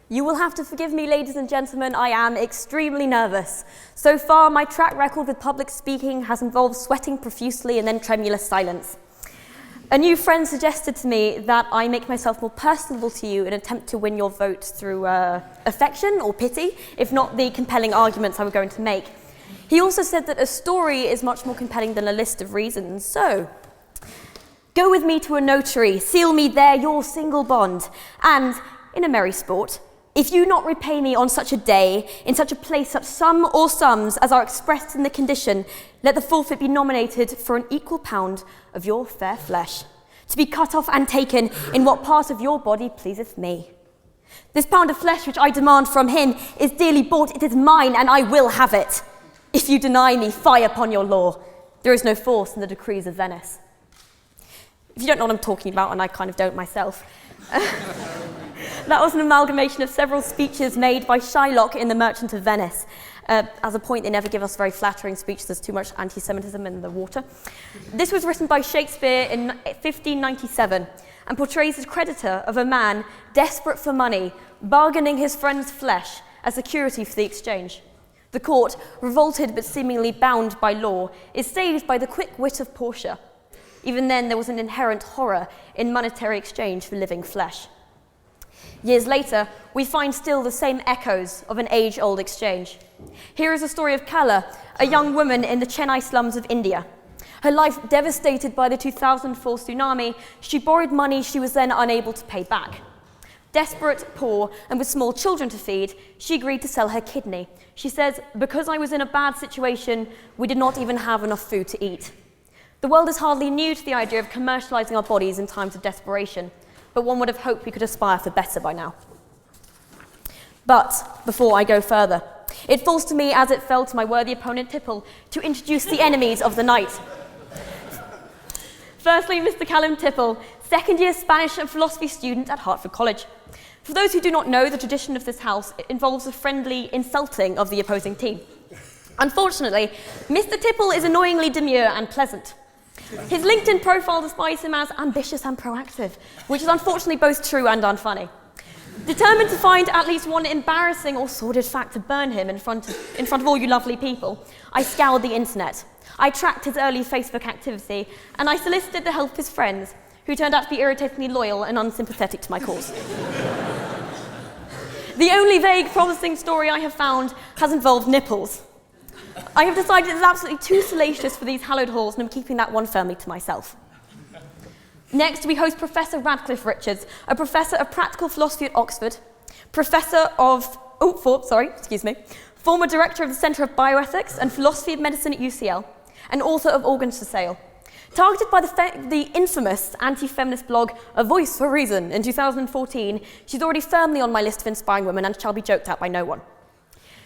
You will have to forgive me, ladies and gentlemen, I am extremely nervous. So far, my track record with public speaking has involved sweating profusely and then tremulous silence. A new friend suggested to me that I make myself more personable to you in an attempt to win your vote through affection or pity, if not the compelling arguments I was going to make. He also said that a story is much more compelling than a list of reasons. So, go with me to a notary, seal me there your single bond, and, in a merry sport, if you not repay me on such a day, in such a place, such sum or sums as are expressed in the condition, let the forfeit be nominated for an equal pound of your fair flesh, to be cut off and taken in what part of your body pleaseth me. This pound of flesh which I demand from him is dearly bought, it is mine, and I will have it. If you deny me, fie upon your law. There is no force in the decrees of Venice. If you don't know what I'm talking about, and I kind of don't myself, that was an amalgamation of several speeches made by Shylock in The Merchant of Venice. As a point, they never give us very flattering speeches. There's too much anti-Semitism in the water. This was written by Shakespeare in 1597 and portrays the creditor of a man desperate for money, bargaining his friend's flesh as security for the exchange. The court, revolted but seemingly bound by law, is saved by the quick wit of Portia. Even then, there was an inherent horror in monetary exchange for living flesh. Years later, we find still the same echoes of an age-old exchange. Here is the story of Kala, a young woman in the Chennai slums of India. Her life devastated by the 2004 tsunami, she borrowed money she was then unable to pay back. Desperate, poor, and with small children to feed, she agreed to sell her kidney. She says, "Because I was in a bad situation, we did not even have enough food to eat." The world is hardly new to the idea of commercializing our bodies in times of desperation, but one would have hoped we could aspire for better by now. But, before I go further, it falls to me, as it fell to my worthy opponent Tipple, to introduce the enemies of the night. Firstly, Mr. Callum Tipple, second-year Spanish and philosophy student at Hertford College. For those who do not know, the tradition of this house involves a friendly insulting of the opposing team. Unfortunately, Mr. Tipple is annoyingly demure and pleasant. His LinkedIn profile describes him as ambitious and proactive, which is unfortunately both true and unfunny. Determined to find at least one embarrassing or sordid fact to burn him in front of all you lovely people, I scoured the internet. I tracked his early Facebook activity, and I solicited the help of his friends, who turned out to be irritatingly loyal and unsympathetic to my cause. The only vague, promising story I have found has involved nipples. I have decided it is absolutely too salacious for these hallowed halls, and I'm keeping that one firmly to myself. Next, we host Professor Radcliffe Richards, a professor of practical philosophy at Oxford, former director of the Centre of Bioethics and Philosophy of Medicine at UCL, and author of Organs for Sale. Targeted by the infamous anti-feminist blog A Voice for Reason in 2014, she's already firmly on my list of inspiring women and shall be joked at by no one.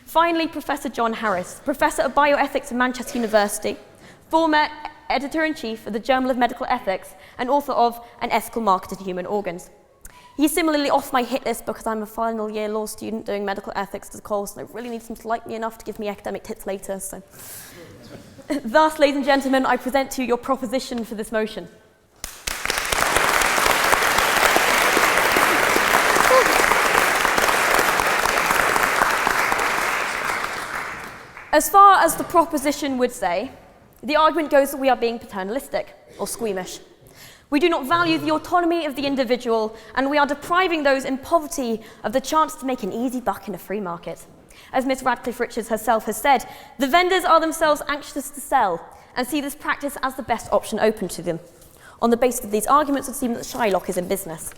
Finally, Professor John Harris, Professor of Bioethics at Manchester University, former Editor-in-Chief of the Journal of Medical Ethics, and author of An Ethical Market in Human Organs. He's similarly off my hit list because I'm a final year law student doing medical ethics as a course, and I really need him to like me enough to give me academic tips later. So, thus, ladies and gentlemen, I present to you your proposition for this motion. As far as the proposition would say, the argument goes that we are being paternalistic or squeamish. We do not value the autonomy of the individual, and we are depriving those in poverty of the chance to make an easy buck in a free market. As Miss Radcliffe Richards herself has said, the vendors are themselves anxious to sell and see this practice as the best option open to them. On the basis of these arguments, it would seem that Shylock is in business.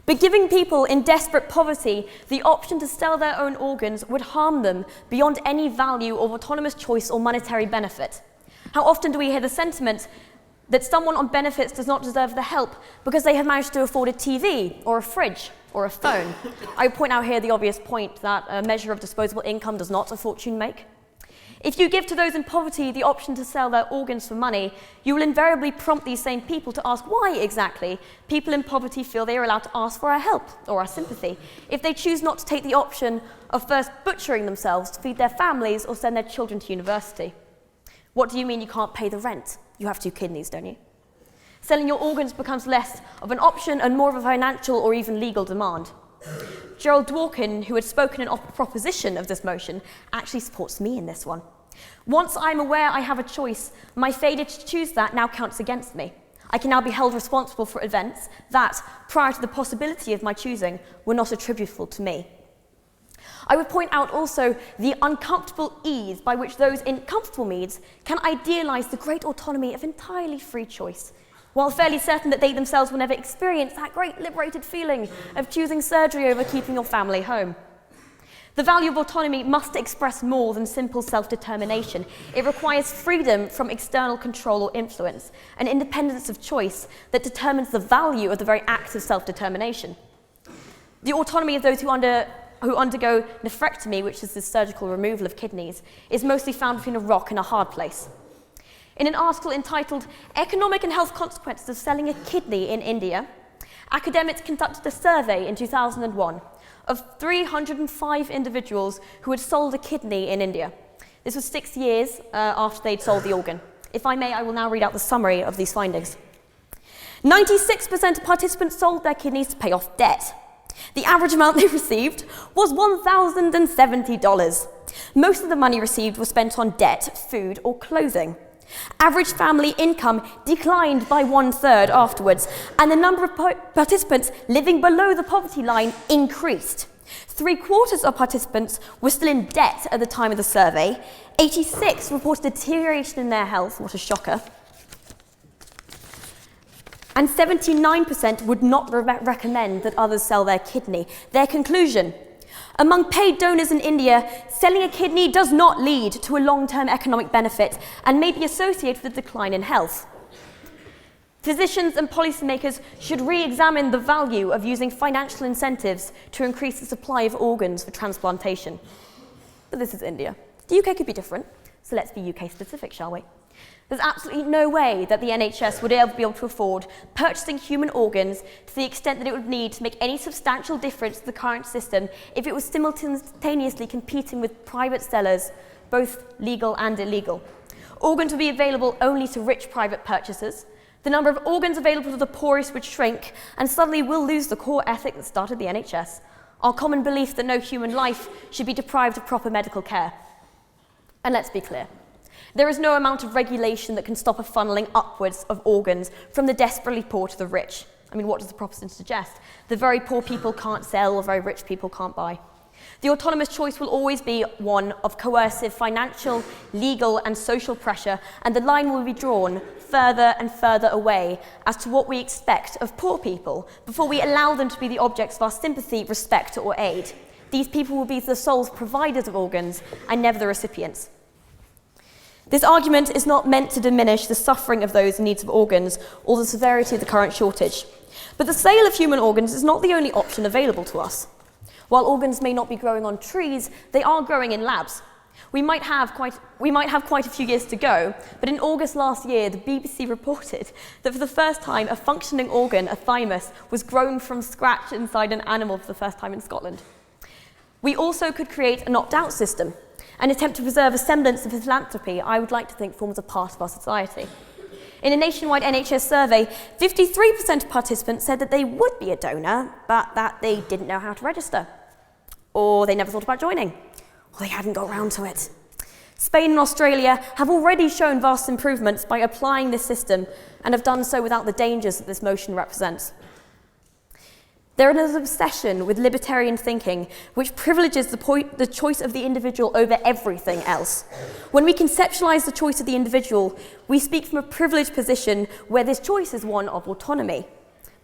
But giving people in desperate poverty the option to sell their own organs would harm them beyond any value of autonomous choice or monetary benefit. How often do we hear the sentiment that someone on benefits does not deserve the help because they have managed to afford a TV or a fridge or a phone? I would point out here the obvious point that a measure of disposable income does not a fortune make. If you give to those in poverty the option to sell their organs for money, you will invariably prompt these same people to ask why exactly people in poverty feel they are allowed to ask for our help or our sympathy if they choose not to take the option of first butchering themselves to feed their families or send their children to university. What do you mean you can't pay the rent? You have 2 kidneys, don't you? Selling your organs becomes less of an option and more of a financial or even legal demand. Gerald Dworkin, who had spoken in proposition of this motion, actually supports me in this one. Once I'm aware I have a choice, my failure to choose that now counts against me. I can now be held responsible for events that, prior to the possibility of my choosing, were not attributable to me. I would point out also the uncomfortable ease by which those in comfortable means can idealise the great autonomy of entirely free choice, while fairly certain that they themselves will never experience that great liberated feeling of choosing surgery over keeping your family home. The value of autonomy must express more than simple self-determination. It requires freedom from external control or influence, an independence of choice that determines the value of the very act of self-determination. The autonomy of those who undergo nephrectomy, which is the surgical removal of kidneys, is mostly found between a rock and a hard place. In an article entitled "Economic and Health Consequences of Selling a Kidney in India," academics conducted a survey in 2001 of 305 individuals who had sold a kidney in India. This was 6 years after they'd sold the organ. If I may, I will now read out the summary of these findings. 96% of participants sold their kidneys to pay off debt. The average amount they received was $1,070. Most of the money received was spent on debt, food, or clothing. Average family income declined by 1/3 afterwards, and the number of participants living below the poverty line increased. 3/4 of participants were still in debt at the time of the survey. 86 reported deterioration in their health, what a shocker. And 79% would not recommend that others sell their kidney. Their conclusion: among paid donors in India, selling a kidney does not lead to a long-term economic benefit and may be associated with a decline in health. Physicians and policymakers should re-examine the value of using financial incentives to increase the supply of organs for transplantation. But this is India. The UK could be different, so let's be UK specific, shall we? There's absolutely no way that the NHS would ever be able to afford purchasing human organs to the extent that it would need to make any substantial difference to the current system if it was simultaneously competing with private sellers, both legal and illegal. Organs would be available only to rich private purchasers. The number of organs available to the poorest would shrink, and suddenly we'll lose the core ethic that started the NHS, our common belief that no human life should be deprived of proper medical care. And let's be clear. There is no amount of regulation that can stop a funneling upwards of organs from the desperately poor to the rich. I mean, what does the proposition suggest? The very poor people can't sell, or very rich people can't buy. The autonomous choice will always be one of coercive financial, legal, and social pressure, and the line will be drawn further and further away as to what we expect of poor people before we allow them to be the objects of our sympathy, respect, or aid. These people will be the sole providers of organs and never the recipients. This argument is not meant to diminish the suffering of those in need of organs or the severity of the current shortage. But the sale of human organs is not the only option available to us. While organs may not be growing on trees, they are growing in labs. We might have quite a few years to go, but in August last year, the BBC reported that for the first time, a functioning organ, a thymus, was grown from scratch inside an animal for the first time in Scotland. We also could create an opt-out system. An attempt to preserve a semblance of philanthropy, I would like to think, forms a part of our society. In a nationwide NHS survey, 53% of participants said that they would be a donor, but that they didn't know how to register, or they never thought about joining, or they hadn't got round to it. Spain and Australia have already shown vast improvements by applying this system and have done so without the dangers that this motion represents. There is an obsession with libertarian thinking which privileges the choice of the individual over everything else. When we conceptualize the choice of the individual, we speak from a privileged position where this choice is one of autonomy.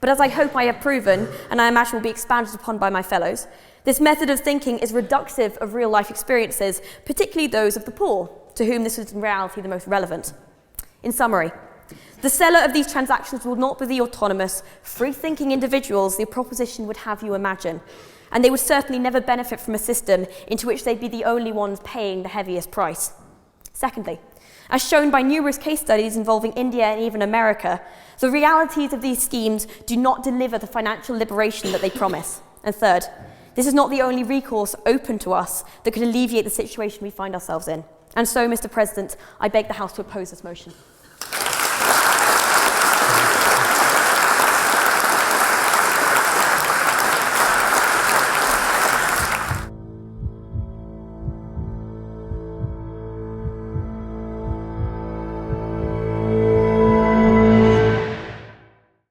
But as I hope I have proven, and I imagine will be expanded upon by my fellows, this method of thinking is reductive of real-life experiences, particularly those of the poor, to whom this is in reality the most relevant. In summary, the seller of these transactions will not be the autonomous, free-thinking individuals the proposition would have you imagine, and they would certainly never benefit from a system into which they'd be the only ones paying the heaviest price. Secondly, as shown by numerous case studies involving India and even America, the realities of these schemes do not deliver the financial liberation that they promise. And third, this is not the only recourse open to us that could alleviate the situation we find ourselves in. And so, Mr. President, I beg the House to oppose this motion.